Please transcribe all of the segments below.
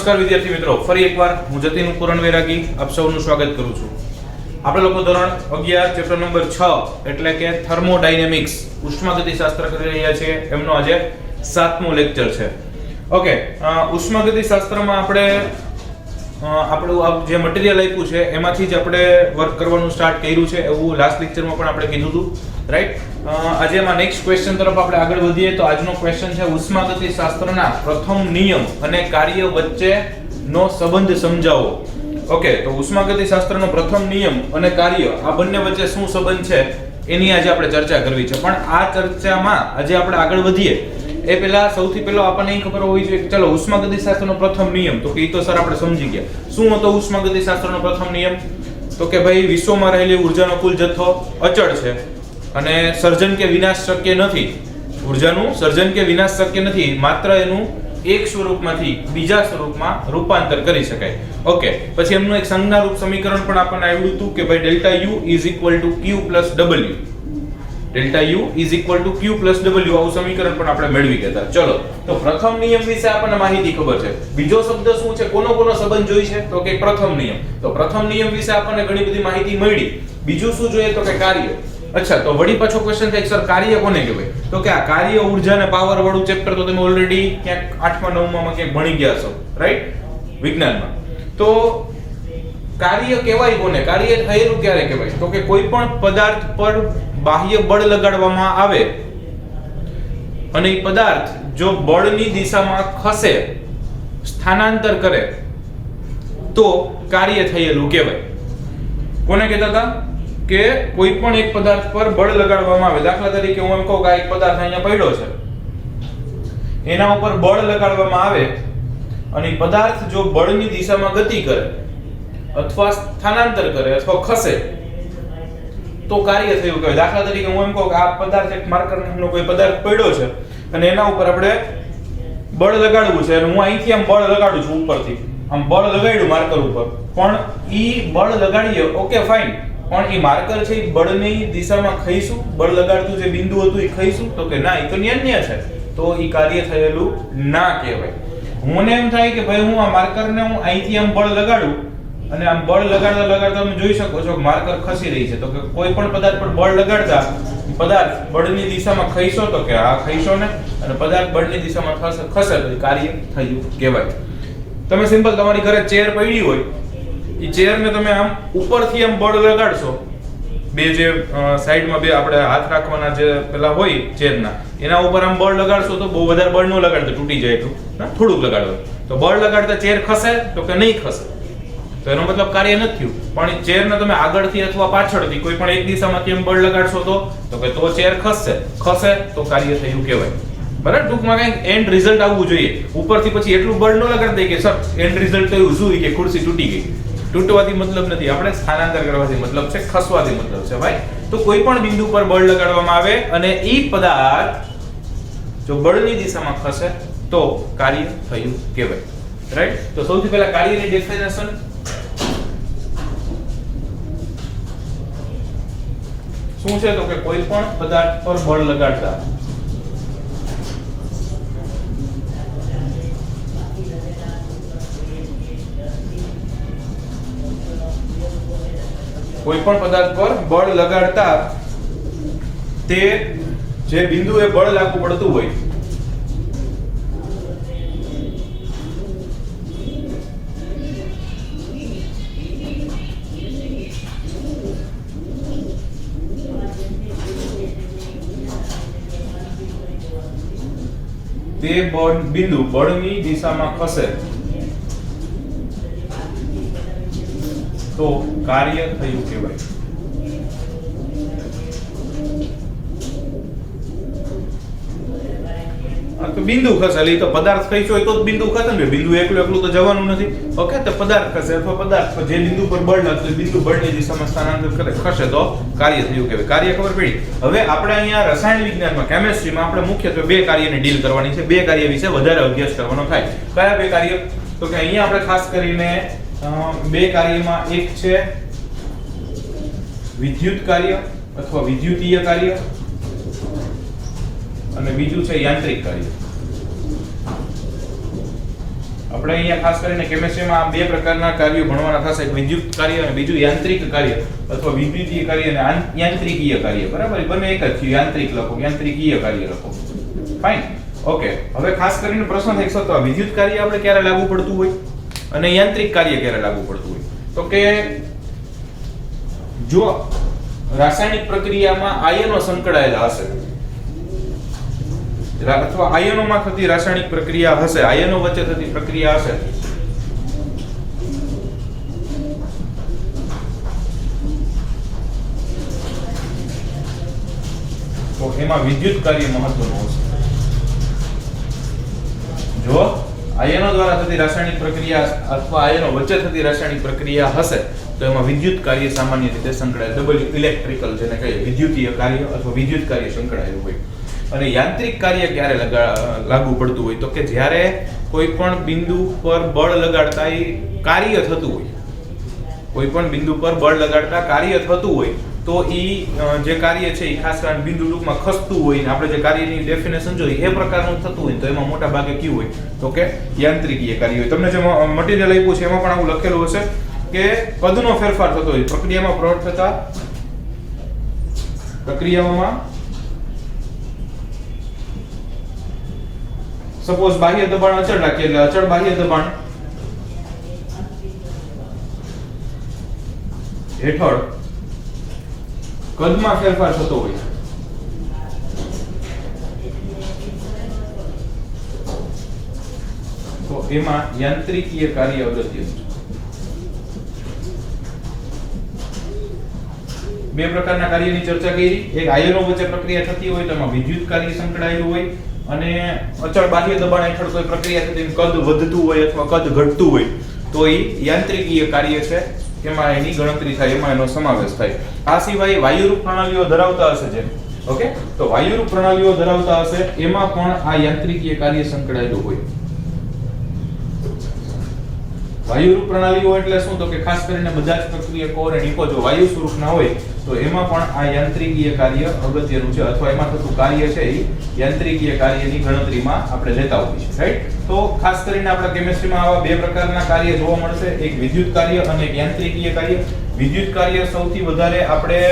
નમસ્કાર વિદ્યાર્થી મિત્રો, ફરી એકવાર હું જતીન પુરણ વૈરાગી આપ સૌનું સ્વાગત કરું છું. આપણે લોકો ધોરણ 11 ચેપ્ટર નંબર 6 એટલે કે થર્મોડાયનેમિક્સ ઉષ્માગતિશાસ્ત્ર કરી રહ્યા છીએ. એમનો આજે 7મો લેક્ચર છે. ઓકે, ઉષ્માગતિશાસ્ત્રમાં આપણે આપણું જે મટીરીયલ આપ્યું છે એમાંથી જ આપણે વર્ક કરવાનું સ્ટાર્ટ કર્યું છે, એવું લાસ્ટ લેક્ચરમાં પણ આપણે કીધું હતું, રાઈટ? આજે એમાં નેક્સ્ટ ક્વેશ્ચન તરફ આપણે આગળ વધીએ તો આજનો ક્વેશ્ચન છે ઉષ્માગતિશાસ્ત્રના પ્રથમ નિયમ અને કાર્ય વચ્ચેનો સંબંધ સમજાવો. ઓકે, તો ઉષ્માગતિશાસ્ત્રનો પ્રથમ નિયમ અને કાર્ય આ બંને વચ્ચે શું સંબંધ છે એની આજે આપણે ચર્ચા કરવી છે. પણ આ ચર્ચામાં આજે આપણે આગળ વધીએ એ પહેલા સૌથી પહેલો આપણને એ ખબર હોવી જોઈએ કે ચલો ઉષ્માગતિશાસ્ત્રનો પ્રથમ નિયમ તો કે એ તો સર આપણે સમજી ગયા. શું હતો ઉષ્માગતિશાસ્ત્રનો પ્રથમ નિયમ? તો કે ભાઈ વિશ્વમાં રહેલી ઉર્જાનો કુલ જથ્થો અચળ છે અને સર્જન કે વિનાશ શક્ય નથી. ઉર્જાનું સર્જન કે વિનાશ શક્ય નથી, માત્ર એનું એક સ્વરૂપમાંથી બીજા સ્વરૂપમાં રૂપાંતર કરી શકાય. ઓકે, પછી એમનું એક સંજ્ઞારૂપ સમીકરણ પણ આપણને આવ્યું હતું કે ભાઈ delta U is equal to Q plus W. Delta U is equal to Q plus W આવું સમીકરણ પણ આપણે મેળવી ગયા હતા. ચલો, તો પ્રથમ નિયમ વિશે આપણને માહિતી ખબર છે. બીજો શબ્દ શું છે, કોનો સંબંધ જોઈ છે? તો કે પ્રથમ નિયમ. તો પ્રથમ નિયમ વિશે આપણને ઘણી બધી માહિતી મળી. બીજું શું જોઈએ તો કે કાર્ય. અચ્છા, તો વળી પાછો ક્વેશ્ચન થાય સર કાર્ય કોને કહેવાય? તો કે આ કાર્ય ઉર્જા અને પાવર વાળું ચેપ્ટર તો તમે ઓલરેડી ક્યાંક 8મા 9મામાં ક્યાંક ભણી ગયા છો, રાઈટ? વિજ્ઞાનમાં. તો કાર્ય કહેવાય કોને? કાર્ય થયેલું ક્યારે કહેવાય? તો કે કોઈ પણ પદાર્થ પર બાહ્ય બળ લગાડવામાં આવે અને એ પદાર્થ જો બળની દિશામાં ખસે, સ્થાનાંતર કરે તો કાર્ય થયેલું કહેવાય. કોને કહેતા હતા? કે કોઈ પણ એક પદાર્થ પર બળ લગાડવામાં આવે. દાખલા તરીકે હું એમ કહું કે આ એક પદાર્થ અહીંયા પડ્યો છે, એના ઉપર બળ લગાડવામાં આવે અને એ પદાર્થ જો બળની દિશામાં ગતિ કરે અથવા સ્થાનાંતર કરે અથવા ખસે તો કાર્ય થયું કહેવાય. દાખલા તરીકે હું એમ કહું કે આ પદાર્થ એક માર્કરનો કોઈ પદાર્થ પડ્યો છે અને એના ઉપર આપણે બળ લગાડવું છે અને હું અહીંથી આમ બળ લગાડું છું, ઉપરથી આમ બળ લગાડ્યું માર્કર ઉપર, પણ ઈ બળ લગાડીએ, ઓકે ફાઇન, પણ એ માર્કર છે એ બળની દિશામાં ખઈશું, બળ લગાડતું જે બિંદુ હતું એ ખઈશું? તો કે ના, એ તો અન્ય છે, તો એ કાર્ય થયેલું ના કહેવાય. મને એમ થાય કે ભાઈ હું આ માર્કરને હું અહીંથી આમ બળ લગાડું અને આમ બળ લગાડતા તમે જોઈ શકો છો કે માર્કર ખસી રહી છે. તો કે કોઈ પણ પદાર્થ પર બળ લગાડતા પદાર્થ બળની દિશામાં ખઈશો તો કે હા ખઈશો ને, અને પદાર્થ બળની દિશામાં ખસે તો એ કાર્ય થયું કહેવાય. તમે સિમ્પલ તમારી ઘરે ચેર પડી હોય, એ ચેરને તમે આમ ઉપરથી આમ બળ લગાડશો, બે જે સાઈડમાં બે આપણે હાથ રાખવાના જે પેલા હોય ચેરના, એના ઉપર આમ બળ લગાડશો તો બહુ વધારે બળ ન લગાડતા, તૂટી જાય એટલું, થોડુંક લગાડવાનું. તો બળ લગાડતા ચેર ખસે તો કે નહીં ખસે, તો એનો મતલબ કાર્ય નથી થયું. પણ એ ચેરને તમે આગળથી અથવા પાછળથી કોઈ પણ એક દિશામાંથી એમ બળ લગાડશો તો કે તો ચેર ખસે તો કાર્ય થયું કહેવાય. બરાબર? ટૂંકમાં કંઈક એન્ડ રિઝલ્ટ આવવું જોઈએ. ઉપરથી પછી એટલું બળ ન લગાડતા કે સર એન્ડ રિઝલ્ટ થયું શું કે ખુરશી તૂટી ગઈ. તૂટવાથી મતલબ નથી, આપણે સ્થાનાંતર કરવાથી મતલબ છે, ખસવાથી મતલબ છે ભાઈ. તો કોઈ પણ બિંદુ પર બળ લગાડવામાં આવે અને એ પદાર્થ જો બળની દિશામાં ખસે તો કાર્ય થયું કહેવાય, રાઈટ? તો સૌથી પહેલા કાર્યની ડેફિનેશન શું છે? તો કે કોઈ પણ પદાર્થ પર બળ લગાડતા કોઈ પણ પદાર્થ પર બળ લગાડતા તે જે બિંદુએ બળ લાગુ પડતું હોય તે બિંદુ બળની દિશામાં ખસે તો કાર્ય થયું કહેવાય. તો બિંદુ ખસે એટલે તો પદાર્થ કહીશો એ તો બિંદુ ખસે ને, બિંદુ એકલું તો જવાનું નથી. ઓકે, તો પદાર્થ ખસે અથવા પદાર્થ જે બિંદુ પર બળ લાગતું બિંદુ બળની દિશામાં સ્થાનાંતર કરે ખસે તો કાર્ય થયું કહેવાય. કાર્ય ખબર પડી? હવે આપણે અહીંયા રસાયણ વિજ્ઞાનમાં કેમિસ્ટ્રીમાં આપણે મુખ્યત્વે બે કાર્યને ડીલ કરવાની છે. બે કાર્ય વિશે વધારે અભ્યાસ કરવાનો થાય. કયા બે કાર્ય? તો કે અહીંયા આપણે ખાસ કરીને બે કાર્યમાં એક છે વિદ્યુત કાર્ય અથવા વિદ્યુતીય કાર્ય અને બીજું છે યાંત્રિક કાર્ય. આપણે અહીંયા ખાસ કરીને કેમિસ્ટ્રીમાં આ બે પ્રકારના કાર્યો ભણવાના થશે, એક વિદ્યુત કાર્ય અને બીજું યાંત્રિક કાર્ય અથવા વિદ્યુતીય કાર્ય અને યાંત્રિકીય કાર્ય. બરાબર, બંને એક જ છે. યાંત્રિક લખો, યાંત્રિકીય કાર્ય લખો. ફાઇન. ઓકે, હવે ખાસ કરીને પ્રશ્ન થઈ શકતો આ વિદ્યુત કાર્ય આપણે ક્યારે લાગુ પડતું હોય અને યાંત્રિક કાર્ય ક્યારે લાગુ પડતું હોય. તો કે જો રાસાયણિક પ્રક્રિયામાં આયનો સંકળાયેલા હશે અથવા આયનોમાં થતી રાસાયણિક પ્રક્રિયા હશે, આયનો વચ્ચે થતી પ્રક્રિયા હશે, તો એમાં વિદ્યુત કાર્ય મહત્વનું હશે. જો આયનો દ્વારા થતી રાસાયણિક પ્રક્રિયા અથવા આયનો વચ્ચે થતી રાસાયણિક પ્રક્રિયા હશે તો એમાં વિદ્યુત કાર્ય સામાન્ય રીતે સંકળાયેલ, ડબલ ઇલેક્ટ્રિકલ જેને કહીએ વિદ્યુતીય કાર્ય અથવા વિદ્યુત કાર્ય સંકળાયેલું હોય. અને યાંત્રિક કાર્ય ક્યારે લાગુ પડતું હોય તો કે જ્યારે કોઈ પણ બિંદુ પર બળ લગાડતા કાર્ય થતું હોય, કોઈ પણ બિંદુ પર બળ લગાડતા કાર્ય થતું હોય તો જે કાર્ય છે એ ખાસ કરીને બિંદુ ટૂંકમાં ખસતું હોય ને આપણે જે કાર્યની ડેફિનેશન જોઈએ એ પ્રકારનું થતું હોય તો એમાં મોટા ભાગે કયું હોય તો કે યાંત્રિકીય કાર્ય હોય. તમને જે મટીરીયલ આપ્યું છે એમાં પણ આવું લખેલું હશે કે કદનો ફેરફાર થતો હોય પ્રક્રિયામાં પ્રવર્ત થતા પ્રક્રિયાઓમાં. સપોઝ બાહ્ય દબાણ અચળ રાખીએ એટલે અચળ બાહ્ય દબાણ હેઠળ કદમાં ફેરફાર થતો હોય તો એમાં યાંત્રિકીય કાર્ય અગત્યનું છે. બે પ્રકારના કાર્યની ચર્ચા કરી. એક આયનો વચ્ચે પ્રક્રિયા થતી હોય તો એમાં વિદ્યુત કાર્ય સંકળાયેલું હોય અને અચળ બાહ્ય દબાણ હેઠળ કોઈ પ્રક્રિયા થતી કદ વધતું હોય અથવા કદ ઘટતું હોય તો એ યાંત્રિકીય કાર્ય છે, એમાં એની ગણતરી થાય, એમાં એનો સમાવેશ થાય. આ સિવાય વાયુરૂપ પ્રણાલીઓ ધરાવતા હશે જે, ઓકે, તો વાયુરૂપ પ્રણાલીઓ ધરાવતા હશે એમાં પણ આ યાંત્રિકીય કાર્ય સંકળાયેલું હોય. વાયુરૂપ પ્રણાલીઓ એટલે શું તો કે ખાસ કરીને બધા જ પ્રક્રિયકો અને નિકોજો વાયુ સ્વરૂપના હોય તો એમાં પણ આ યાંત્રિકીય કાર્ય અગત્યનું છે અથવા એમાં થતું કાર્ય છે એ યાંત્રિકીય કાર્યની ગણતરીમાં આપણે લેતા હોઈએ છીએ, રાઈટ. તો ખાસ કરીને આપણા કેમિસ્ટ્રીમાં આવા બે પ્રકારના કાર્ય જોવા મળશે, એક વિદ્યુત કાર્ય અને એક યાંત્રિકીય કાર્ય. વિદ્યુત કાર્ય સૌથી વધારે આપણે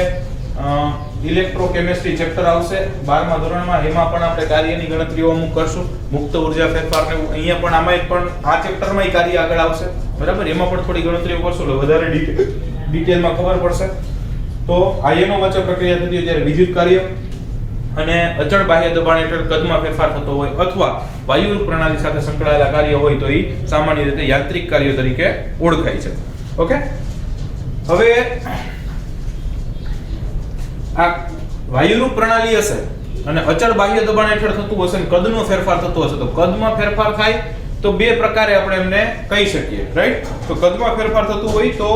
ઇલેક્ટ્રોકેમિસ્ટ્રી ચેપ્ટર આવશે 12મા ધોરણમાં, એમાં પણ આપણે કાર્યની ગણતરીઓ અમુક કરશું, મુક્ત ઉર્જા ફેરફાર ને અહીંયા પણ આમાં પણ આ ચેપ્ટરમાં કાર્ય આગળ આવશે, બરાબર. એમાં પણ થોડી ગણતરીઓ કરશું એટલે વધારે ડિટેલમાં ખબર પડશે. તો આયનો વચ્ચે પ્રક્રિયા થતી હોય ત્યારે વિદ્યુત કાર્ય અને અચળ બાહ્ય દબાણ હેઠળ કદમાં ફેરફાર થતો હોય અથવા વાયુરૂપ પ્રણાલી સાથે સંકળાયેલા કાર્ય હોય તો એ સામાન્ય રીતે યાંત્રિક કાર્ય તરીકે ઓળખાય છે. ઓકે, હવે આ વાયુરૂપ પ્રણાલી હશે અને અચળ બાહ્ય દબાણ હેઠળ થતું હશે અને કદનો ફેરફાર થતો હશે તો કદમાં ફેરફાર થાય તો બે પ્રકારે આપણે એમને કહી શકીએ, રાઈટ. તો કદમાં ફેરફાર થતું હોય તો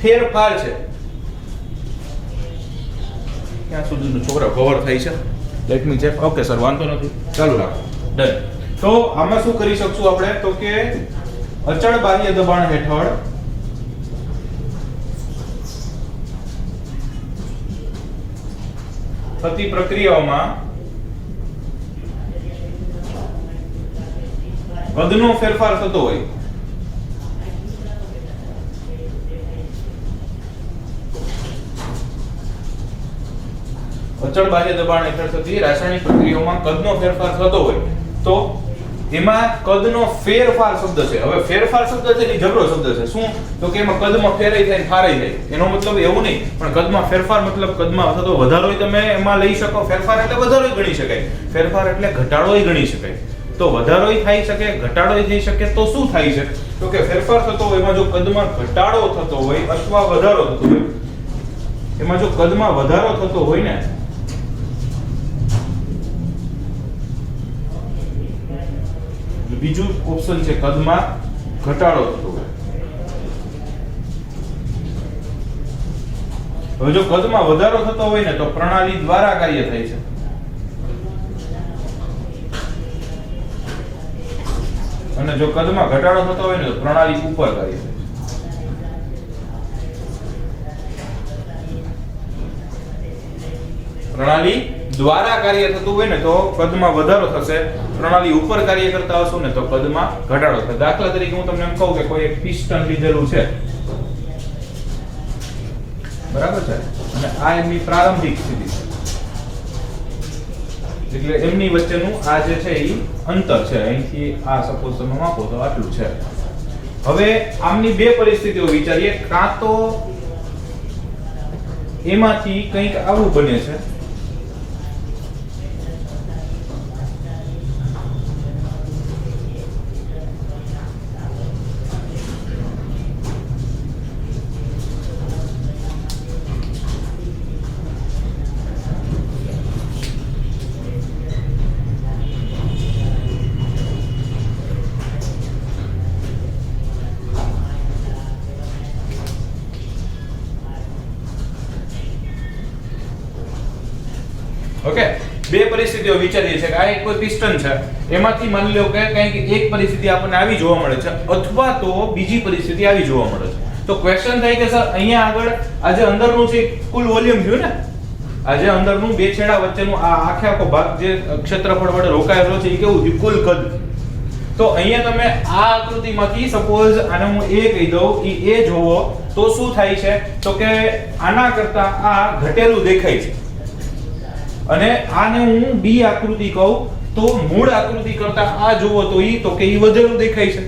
ફેરફાર છે ક્યાં સુધીનું છોકરા કવર થાય છે, let me check. Okay sir, વાંધો નથી, ચાલુ રાખો, ડન. તો આમાં શું કરી શકશું આપણે તો કે અચળ બાહ્ય દબાણ હેઠળ થતી પ્રક્રિયાઓમાં કદનો ફેરફાર થતો હોય અચળ બાહ્ય દબાણ હેઠળ થતી રાસાયણિક પ્રક્રિયાઓમાં કદનો ફેરફાર થતો હોય તો એમાં કદનો ફેરફાર શબ્દ છે. હવે ફેરફાર શબ્દ છે એ જબરો શબ્દ છે. શું તો કે એમાં કદમાં ફેરાઈ થાય ફારાઈ જાય, એનો મતલબ એવું નહીં, પણ કદમાં ફેરફાર મતલબ કદમાં થતો વધારોય તમે એમાં લઈ શકો. ફેરફાર એટલે વધારોય ગણી શકાય, ફેરફાર એટલે ઘટાડોય ગણી શકાય. તો વધારોય થઈ શકે, ઘટાડોય થઈ શકે. તો શું થાય છે તો કે ફેરફાર થતો હોય એમાં જો કદમાં ઘટાડો થતો હોય અથવા વધારો થતો હોય, એમાં જો કદમાં વધારો થતો હોય ને બીજું ઓપ્શન છે કદમાં ઘટાડો થતો હોય. હવે જો કદમાં વધારો થતો હોય ને તો પ્રણાલી દ્વારા કાર્ય થાય છે, અને જો કદમાં ઘટાડો થતો હોય ને તો પ્રણાલી ઉપર કાર્ય થાય છે. પ્રણાલી દ્વારા કાર્ય થતું હોય ને તો કદમાં વધારો થશે, પ્રણાલી ઉપર કાર્ય કરતા હશો ને તો કદમાં ઘટાડો થશે. દાખલા તરીકે હું તમને એમ કહું કે કોઈ એક પિસ્ટન લીધેલું છે, બરાબર છે, અને આ એમની પ્રારંભિક સ્થિતિ છે, એટલે એમની વચ્ચેનું આ જે છે એ અંતર છે, અહીંથી આ સપોઝ તમે માપો તો આટલું છે. હવે આમની બે પરિસ્થિતિઓ વિચારીએ, કાં તો એમાંથી કંઈક આવું બને છે, ઓકે, બે પરિસ્થિતિઓ વિચારીએ છે કે આ એક કોઈ પિસ્ટન છે, એમાંથી માની લો કે કંઈક એક પરિસ્થિતિ આપણને આવી જોવા મળે છે અથવા તો બીજી પરિસ્થિતિ આવી જોવા મળે છે. તો ક્વેશ્ચન થાય કે સર અહીંયા આગળ આ જે અંદરનું છે કુલ વોલ્યુમ થયું ને, આ જે અંદરનું બે છેડા વચ્ચેનું આ આખો ભાગ જે ક્ષેત્રફળ વડે રોકાયેલો છે એ કેવું થયું? કુલ કદ. તો અહીંયા તમે આ આકૃતિમાંથી સપોઝ આને હું a કહી દઉં, એ જોવો તો શું થાય છે? તો કે આના કરતા આ ઘટેલું દેખાય છે, અને આને હું b આકૃતિ કહું તો મૂળ આકૃતિ કરતા આ જોવો તો કે ઈ વધેલું દેખાય છે.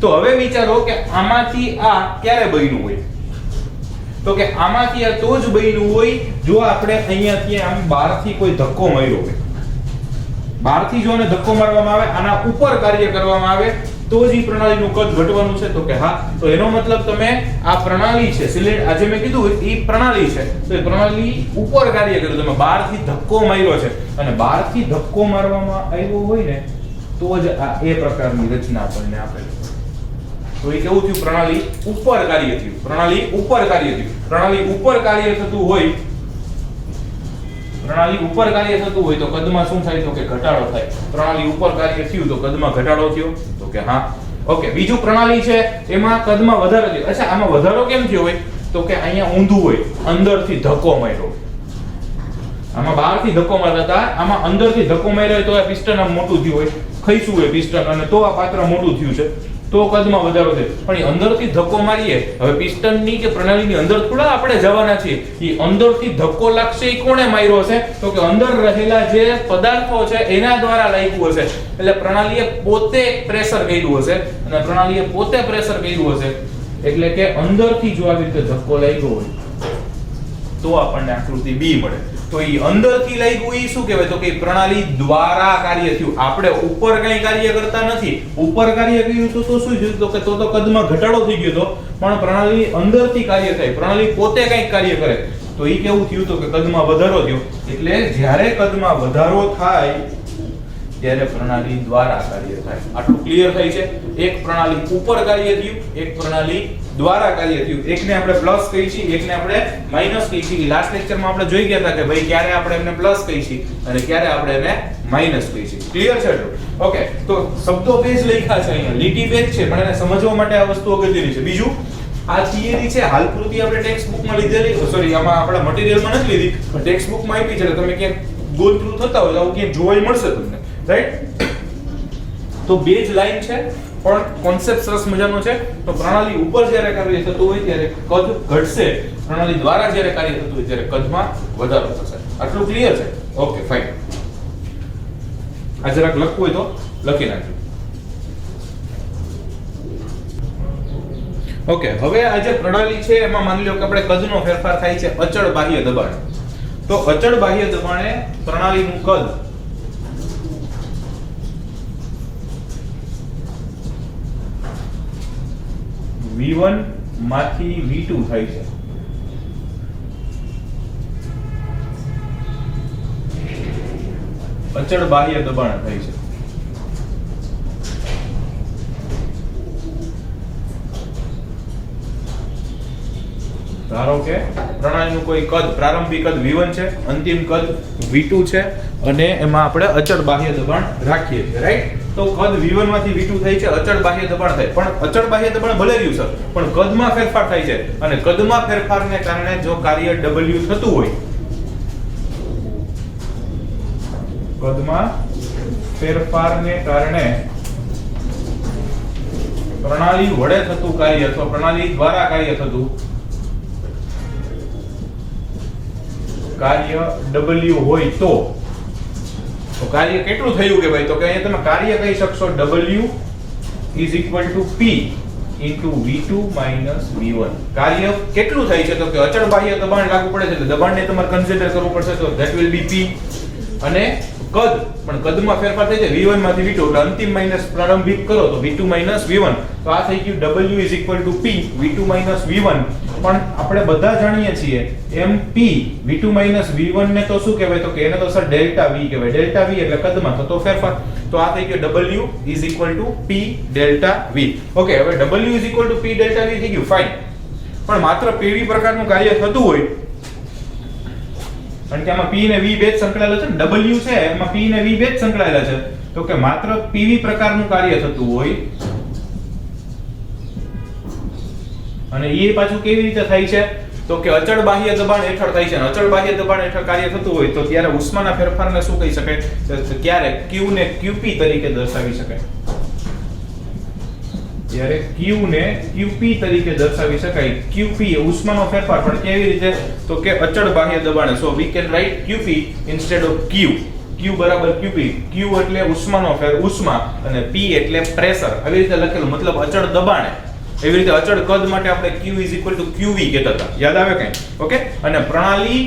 તો હવે વિચારો કે આમાંથી આ ક્યારે બન્યું હોય? તો કે આમાંથી આ તો જ બન્યું હોય જો આપણે અહીંયાથી આમ બહારથી કોઈ ધક્કો માર્યો હોય. બહારથી જો આને ધક્કો મારવામાં આવે, આના ઉપર કાર્ય કરવામાં આવે તો જ ઈ પ્રણાલીનું કદ ઘટવાનું છે. તો કે હા, તો એનો મતલબ તમે આ પ્રણાલી છે, સિલિન્ડર આજે મેં કીધું ઈ પ્રણાલી છે, તો એ પ્રણાલી ઉપર કાર્ય કર્યું, તમે બહારથી ધક્કો માર્યો છે અને બહારથી ધક્કો મારવામાં આવ્યો હોય ને તો જ આ એ પ્રકારની રચના આપણને આપેલી. તો એ કેવું થયું? પ્રણાલી ઉપર કાર્ય થયું, પ્રણાલી ઉપર કાર્ય થયું. પ્રણાલી ઉપર કાર્ય થતું હોય, પ્રણાલી ઉપર કાર્ય થતું હોય તો કદમાં શું થાય? તો કે ઘટાડો થાય. પ્રણાલી ઉપર કાર્ય થયું તો કદમાં ઘટાડો થયો? તો કે હા. ઓકે, બીજું પ્રણાલી છે એમાં કદમાં વધારો થયો. અચ્છા, આમાં વધારો કેમ થયો હોય? તો કે અહીંયા ઊંધું હોય, અંદરથી ધક્કો માર્યો. આમાં બહારથી ધક્કો મારતા હતા, આમાં અંદરથી ધક્કો માર્યો હોય તો આ પિસ્ટન આમ મોટું થયું હોય, ખઈશું હોય પિસ્ટન, અને તો આ પાત્ર મોટું થયું છે, તો કદમાં વધારો થાય. પણ એ અંદરથી ધક્કો મારીએ, હવે પિસ્ટનની કે પ્રણાલીની અંદર થોડા આપણે જવાના છીએ, એ અંદરથી ધક્કો લાગશે એ કોણે માર્યો છે? તો કે અંદર રહેલા જે પદાર્થો છે એના દ્વારા લાગ્યું હશે. એટલે પ્રણાલીએ પોતે પ્રેશર કર્યું હશે, અને પ્રણાલીએ પોતે પ્રેશર કર્યું હશે એટલે કે અંદરથી જો આવી રીતે ધક્કો લાગ્યો હોય તો આપણને આકૃતિ b મળે. તો ઈ અંદરથી લાગ્યું ઈ શું કહેવાય? તો કે પ્રણાલી દ્વારા કાર્ય થયું. આપણે ઉપર કઈ કાર્ય કરતા નથી. ઉપર કાર્ય કર્યું તો શું થયું? તો કે તો કદમાં ઘટાડો થઈ ગયો તો, પણ પ્રણાલી અંદરથી કાર્ય થાય, પ્રણાલી પોતે કઈક કાર્ય કરે તો ઈ કેવું થયું? તો કે કદમાં વધારો થયો. એટલે જ્યારે કદમાં વધારો થાય ત્યારે પ્રણાલી દ્વારા કાર્ય થાય. આટલું ક્લિયર થાય છે? એક પ્રણાલી ઉપર કાર્ય થયું, એક પ્રણાલી દ્વારા કાર્ય થયું. એકને આપણે પ્લસ કહી છીએ, એકને આપણે માઈનસ કહી છીએ. લાસ્ટ લેક્ચરમાં આપણે જોઈ ગયા હતા કે ભાઈ ક્યારે આપણે એમને પ્લસ કહી છીએ અને ક્યારે આપણે એને માઈનસ કહી છીએ. ક્લિયર છે? ઓકે, તો શબ્દો બે જ લખ્યા છે અહીંયા, લીટી બે જ છે, પણ એને સમજવા માટે આ વસ્તુ અગત્યની છે. બીજું, આ થિયરી છે હાલ પૂરતી આપણે ટેક્સ્ટ બુકમાં લીધેલી, સોરી આમાં આપણા મટીરીયલમાં નથી લીધી, પણ ટેક્સ્ટ બુકમાં આપી છે. તમે ક્યાંક ગો થ્રુ થતા હોય તો આવું ક્યાંક જોવા મળશે તમને, રાઈટ? તો બે જ લાઈન છે પણ કોન્સેપ્ટ સરસ મજાનો છે. તો પ્રણાલી ઉપર જ્યારે કાર્ય થતું હોય ત્યારે કદ ઘટશે, પ્રણાલી દ્વારા જ્યારે કાર્ય થતું હોય ત્યારે કદમાં વધારો થશે. આટલું ક્લિયર છે? Okay, fine. આ જરાક લખવું હોય તો લખી નાખજો. ઓકે, હવે આ જે પ્રણાલી છે એમાં માની લો કે આપણે કદનો ફેરફાર થાય છે અચળ બાહ્ય દબાણ. તો અચળ બાહ્ય દબાણે પ્રણાલીનું કદ V1 માંથી V2 થાય છે. અચળ બાહ્ય દબાણ થાય છે. ધારો કે પ્રણાલીનું કોઈ કદ, પ્રારંભિક કદ V1 છે, અંતિમ કદ V2 છે, અને એમાં આપણે અચળ બાહ્ય દબાણ રાખીએ છીએ, રાઈટ? તો કદ V1 માંથી V2 થાય છે, અચળ બાહ્ય દબાણ થાય. પણ અચળ બાહ્ય દબાણ ભલે રહ્યું સર, પણ કદમાં ફેરફાર થાય છે, અને કદમાં ફેરફારને કારણે જો કાર્ય W થતું હોય કદમાં ફેરફારને કારણે પ્રણાલી વડે થતું કાર્ય અથવા પ્રણાલી દ્વારા કાર્ય થતું કાર્ય W હોય તો કાર્ય કેટલું થયું કે ભાઈ, તો કે અહીંયા તમે કાર્ય કહી શકશો W is equal to P into V2 minus V1. કાર્ય કેટલું થાય છે તો કે અચળ બાહ્ય દબાણ લાગુ પડે છે, એટલે દબાણને તમારે કન્સિડર કરવું પડશે, તો that will be P. અને કદ, પણ કદમાં ફેરફાર થાય છે V1 માંથી V2, એટલે અંતિમ માઈનસ પ્રારંભિક કરો તો V2 minus V1, તો આ થઈ ગયું W is equal to P V2 minus V1. પણ આપણે બધા જાણીએ છીએ એમ P V2 minus V1 ને તો શું કહેવાય, તો કે એને તો સર ડેલ્ટા V કહેવાય. ડેલ્ટા V એટલે કદમાં થતો ફેરફાર, તો આ થઈ ગયો W is equal to P delta V. Okay, હવે W is equal to P delta V થઈ ગયું, ફાઇન. પણ માત્ર PV પ્રકારનું કાર્ય થતું હોય, કારણ કે આમાં P ને V બે જ સંકળાયેલા છે ને, W છે એમાં P ને V બે જ સંકળાયેલા છે, તો કે માત્ર PV પ્રકારનું કાર્ય થતું હોય અને એ પાછું કેવી રીતે થાય છે, તો કે અચળ બાહ્ય દબાણ હેઠળ થાય છે. અને અચળ બાહ્ય દબાણ હેઠળ કાર્ય થતું હોય તો ત્યારે ઉષ્માના ફેરફારને શું કહી શકાય, તો ક્યારે Q ને QP તરીકે દર્શાવી શકાય. ત્યારે Q ને QP તરીકે દર્શાવી શકાય. QP એ ઉષ્માનો ફેરફાર, પણ કેવી રીતે, તો કે અચળ બાહ્ય દબાણે. So we can write QP instead of Q. Q બરાબર QP. Q એટલે ઉષ્માનો ફેર, ઉષ્મા, અને P એટલે પ્રેશર. આવી રીતે લખેલું, મતલબ અચળ દબાણે. એવી રીતે અચળ કદ માટે આપણે Q is equal to QV કહેતા હતા, યાદ આવે કઈ? ઓકે. અને પ્રણાલી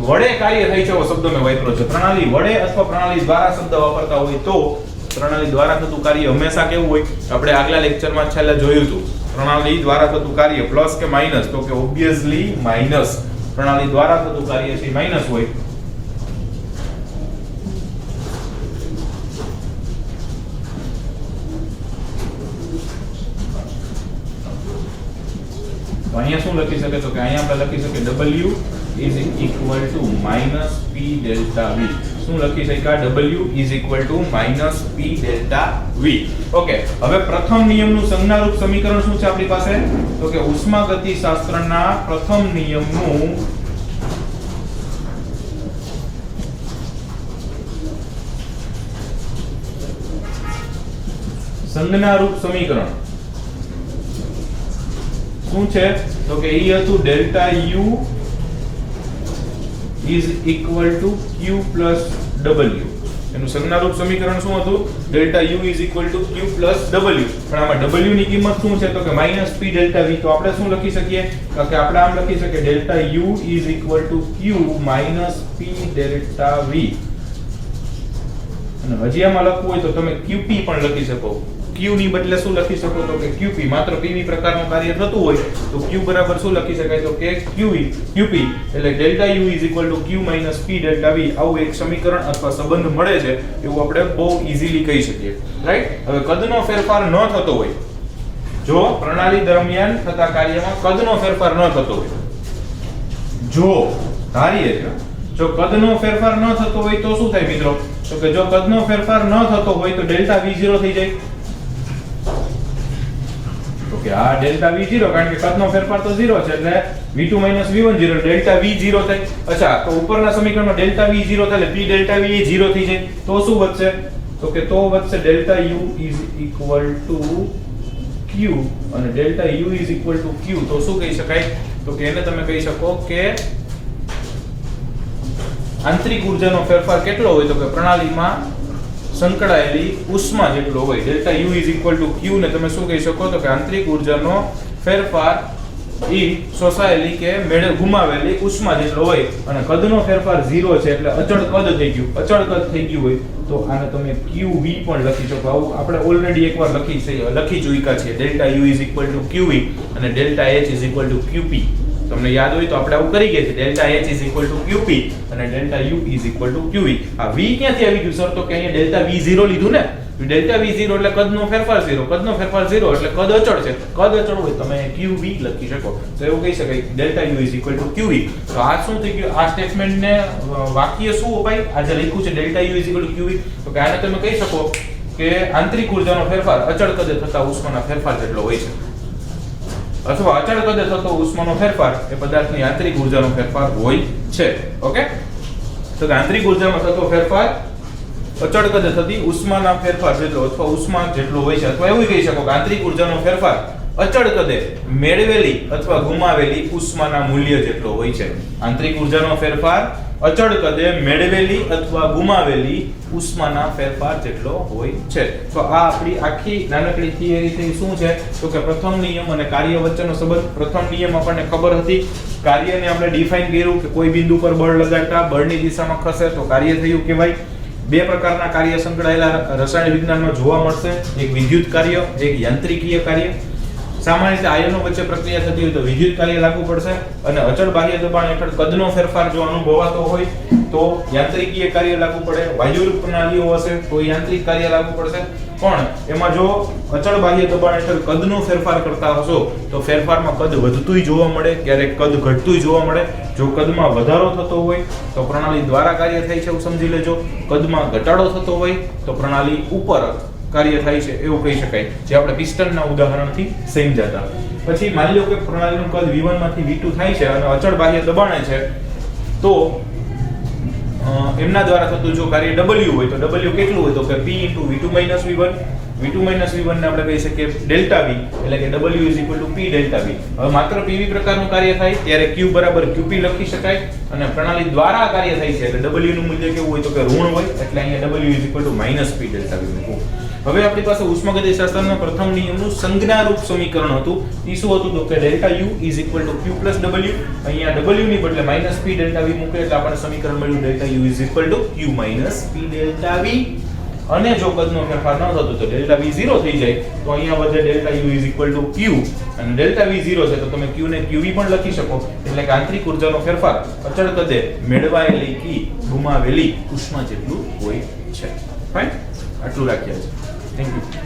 વડે કાર્ય થાય છે એવો શબ્દ મેં વાપર્યો છે. પ્રણાલી વડે અથવા પ્રણાલી દ્વારા શબ્દ વાપરતા હોય તો પ્રણાલી દ્વારા થતું કાર્ય હંમેશા કેવું હોય, આપણે આગલા લેક્ચરમાં છેલ્લે જોયું હતું. પ્રણાલી દ્વારા થતું કાર્ય પ્લસ કે માઈનસ, તો કે ઓબ્વિયસલી માઈનસ. પ્રણાલી દ્વારા થતું કાર્ય છે માઈનસ હોય. તો અહીંયા શું લખી શકે, તો કે અહીંયા આપણે લખી શકીએ W is equal to minus P delta V. શું લખી શકાય, W is equal to minus P delta V. Okay, હવે પ્રથમ નિયમનું સંજ્ઞારૂપ સમીકરણ શું છે આપણી પાસે, તો કે ઉષ્માગતિશાસ્ત્રના પ્રથમ નિયમનું સંજ્ઞારૂપ સમીકરણ શું છે, તો કે એ હતું delta U is equal to Q plus W. એનું સંજ્ઞારૂપ સમીકરણ શું હતું, delta U is equal to Q plus W. પણ આમાં W ની કિંમત શું છે, તો કે minus P delta V. તો આપણે શું લખી શકીએ, તો કે આપણે આમ લખી શકીએ delta U is equal to Q minus P delta V. અને હજી આમાં લખવું હોય તો તમે QP પણ લખી શકો. Q ની બદલે શું લખી શકો, તો કે QP. માત્ર PV પ્રકારનું કાર્ય થતું હોય તો Q બરાબર શું લખી શકાય, તો કે QP એટલે delta U is equal to Q minus P delta V. આવું એક સમીકરણ અથવા સંબંધ મળે છે એવું આપણે બહુ ઈઝીલી કહી શકીએ, રાઈટ. હવે કદનો ફેરફાર ન થતો હોય, જો પ્રણાલી દરમિયાન થતા કાર્યમાં કદનો ફેરફાર ન થતો હોય, જો ધારીએ છે જો કદનો ફેરફાર ન થતો હોય તો શું થાય મિત્રો, તો કે જો કદનો ફેરફાર ન થતો હોય તો ડેલ્ટા V0 થઈ જાય. કે આ ડેલ્ટા V0, કારણ કે કદનો ફેરફાર તો 0 છે એટલે V2 V1 0, ડેલ્ટા V0 થાય. અચ્છા, તો ઉપરના સમીકરણમાં ડેલ્ટા V0 થાય એટલે P ડેલ્ટા V એ 0 થઈ જાય. તો શું વધશે, તો કે તો વધશે delta U is equal to Q, અને delta U is equal to Q તો શું કહી શકાય, તો કે એને તમે કહી શકો કે આંતરિક ઊર્જાનો ફેરફાર કેટલો હોય, તો કે પ્રણાલીમાં સંકળાયેલી ઉષ્મા જેટલો હોય. Delta U is equal to Q ને તમે શું કહી શકો, તો કે આંતરિક ઊર્જાનો ફેરફાર એ શોષાયેલી કે ગુમાવેલી ઉષ્મા જેટલો હોય. અને કદનો ફેરફાર 0 છે એટલે અચળ કદ થઈ ગયું. અચળ કદ થઈ ગયું હોય તો આને તમે QV પણ લખી શકો. આવું આપણે ઓલરેડી એકવાર લખી ચૂક્યા છીએ. Delta U is equal to QV અને delta H is equal to QP. તમને યાદ હોય તો આપણે આવું કરી ગયા છે. Delta H is equal to QP અને delta U is equal to QV. આ V ક્યાંથી આવી ગયું સર, તો કે અહીંયા ડેલ્ટા V0 લીધું ને. ડેલ્ટા V0 એટલે કદનો ફેરફાર 0, કદનો ફેરફાર 0 એટલે કદ અચળ છે. કદ અચળ હોય તમે QV લખી શકો. તો એવું કહી શકાય delta U is equal to QV. તો આ શું થઈ ગયું, આ સ્ટેટમેન્ટને વાક્ય શું અપાય, આ જે લખ્યું છે delta U is equal to QV, તો કે આને તમે કહી શકો કે આંતરિક ઊર્જાનો ફેરફાર અચળ કદે થતા ઉષ્માના ફેરફાર જેટલો હોય છે, અથવા અચળ કદે થતો ઉષ્માનો ફેરફાર એ પદાર્થની આંતરિક ઊર્જાનો ફેરફાર હોય છે. ઓકે, તો કે આંતરિક ઊર્જામાં થતો ફેરફાર અચળ કદે થતી ઉષ્માના ફેરફાર જેટલો અથવા ઉષ્મા જેટલો હોય છે, અથવા એવું કહી શકો કે આંતરિક ઊર્જાનો ફેરફાર અચળ કદે મેળવેલી અથવા ગુમાવેલી ઉષ્માના મૂલ્ય જેટલો હોય છે. આંતરિક ઊર્જાનો ફેરફાર અચળ કદે મેળવેલી અથવા ગુમાવેલી ઉષ્માના ફેરફાર જેટલો હોય છે. તો આ આપણી આખી નાનકડી થિયરી થઈ. શું છે તો કે પ્રથમ નિયમ અને કાર્ય વચ્ચેનો સંબંધ. પ્રથમ નિયમ આપણને ખબર હતી, કાર્યને આપણે ડિફાઇન કર્યું કે કોઈ બિંદુ પર બળ લગાડતા બળની દિશામાં ખસે તો કાર્ય થયું કહેવાય. બે પ્રકારના કાર્ય સંકળાયેલા રસાયણ વિજ્ઞાનમાં જોવા મળશે, એક વિદ્યુત કાર્ય, એક યાંત્રિકીય કાર્ય. સામાન્ય રીતે આયનો વચ્ચે પ્રક્રિયા થતી હોય તો વિદ્યુત કાર્ય લાગુ પડશે, અને અચળ બાહ્ય દબાણ હેઠળ કદનો ફેરફાર જો અનુભવાતો હોય તો યાંત્રિકીય કાર્ય લાગુ પડે. વાયુરૂપ પ્રણાલીઓ હશે તો યાંત્રિક કાર્ય લાગુ પડશે. પણ એમાં જો અચળ બાહ્ય દબાણ હેઠળ કદનો ફેરફાર કરતા હશો તો ફેરફારમાં કદ વધતુંય જોવા મળે, ક્યારેક કદ ઘટતુંય જોવા મળે. જો કદમાં વધારો થતો હોય તો પ્રણાલી દ્વારા કાર્ય થાય છે એવું સમજી લેજો. કદમાં ઘટાડો થતો હોય તો પ્રણાલી ઉપર કાર્ય થાય છે એવું કહી શકાય, જે આપણે પિસ્ટનના ઉદાહરણથી સમજાતા. પછી માની લો કે પ્રણાલીનું કદ V1 માંથી V2 થાય છે અને અચળ બાહ્ય દબાણે છે, તો એમના દ્વારા થતું જો કાર્ય W હોય તો W કેટલું હોય તો કે P * V2 - V1. V2 - V1 ને આપણે કહી શકીએ ડેલ્ટા V, એટલે કે W = P ડેલ્ટા V. હવે માત્ર PV પ્રકારનું કાર્ય થાય ત્યારે Q = QP લખી શકાય, અને પ્રણાલી દ્વારા કાર્ય થાય છે એટલે W નું મૂલ્ય કેવું હોય તો કે ઋણ હોય, એટલે અહીંયા W = -P ડેલ્ટા V મૂકવું. હવે આપણી પાસે ઉષ્માગતિશાસ્ત્રના પ્રથમ નિયમનું સંજ્ઞારૂપ સમીકરણ હતું. એ શું હતું તો કે ડેલ્ટા U = Q + W. અહીંયા W ની બદલે -P ડેલ્ટા V મૂકે એટલે આપણને સમીકરણ મળ્યું delta U = Q - P delta V. અને જો કદનો ફેરફાર ન થતો તો ડેલ્ટા V 0 થઈ જાય, તો અહીંયા વધે ડેલ્ટા U = Q, અને ડેલ્ટા V 0 છે તો તમે Q ને QV પણ લખી શકો. એટલે કે આંતરિક ઊર્જાનો ફેરફાર અચળ કદે મેળવાયેલી કે ગુમાવેલી ઉષ્મા જેટલું હોય છે. ફાઇન, આટલું રાખ્યા છે. Thank you.